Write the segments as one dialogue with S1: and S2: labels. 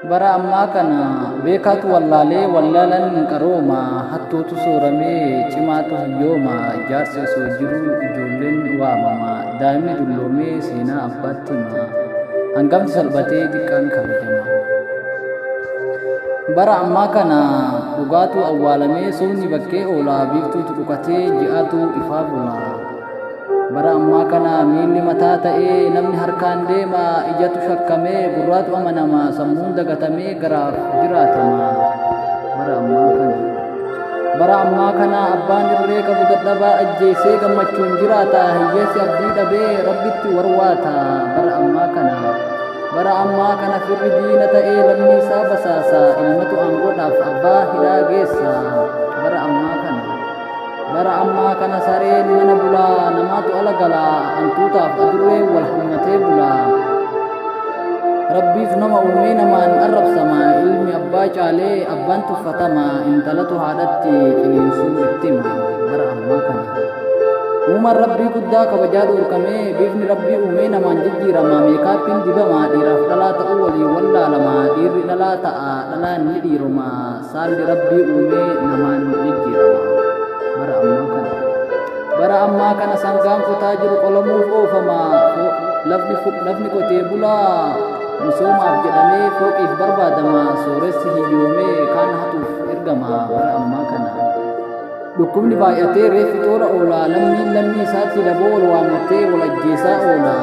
S1: bara ammaa kana beekatu wallaalee wallalan qarooma hattuutu sooramee cimaatu hiyyooma jaarsi osoo jiru ijoolleen waamama daa'imni dulloomee seenaa abbaatti hima hangamti salphatee xiqqaan kabajama. bara ammaa kana dhugaatu awwaalamee sobni bakkee oola biiftuutu dhukatee ji'aatu ifaa bula. bara ammaa kana miilli mataa ta'ee namni harkaan deema ijatu shakkamee gurraatu amanama sammuun dagatamee garaaf jiraatama. bara ammaa kana abbaan irree qabu dadhabaa ajjeesee gammachuun jiraata hiyyeessi abdii dhabee rabbitti warwaata. bara ammaa kana firri diina ta'ee lammii isaa basaasa ilmatu aangoodhaaf abbaa hidhaa geessa. bara ammaa kana sareen mana bulaa namaatu ala galaa hantuutaaf adurree wal hammatee bulaa. rabbiif nama uumee namaan arrabsama ilmi abbaa caalee abbaan tuffatama intalatu haadhatti ciniinsuu itti hima. bara ammaa kana uumaan rabbii guddaa kabajaa dhorkamee biifni rabbii uumee namaan jijjiirama meekaappiin dibama dhiiraaf dhalaa ta'uu walii wallaalama dhiirri dhalaa ta'a dhalaan ni dhiiroma saalli rabbii uumee namaan jijjiirama. bara ammaa kana sangaan qotaa jiru qolamuuf oofama lafni qotee bulaa misoomaaf jedhamee fooqiif barbaadama sooressi hiyyoomee kaan hatuuf ergama. bara ammaa kana dhukkubni baay'atee reeffi toora oola lammiin lammii isaatti daboo wal waammatee wal ajjeesaa oola.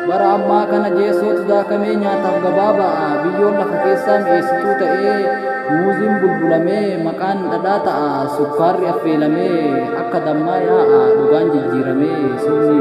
S1: bara ammaa kana jeessootu daakamee nyaataaf gabaa ba'a biyyoon lafa keessaa mi'eessituu ta'ee muuziin bulbulamee maqaan dhadhaa ta'a sukkaarri affeelamee akka dammaa yaa'a dhugaan jijjiiramee sirni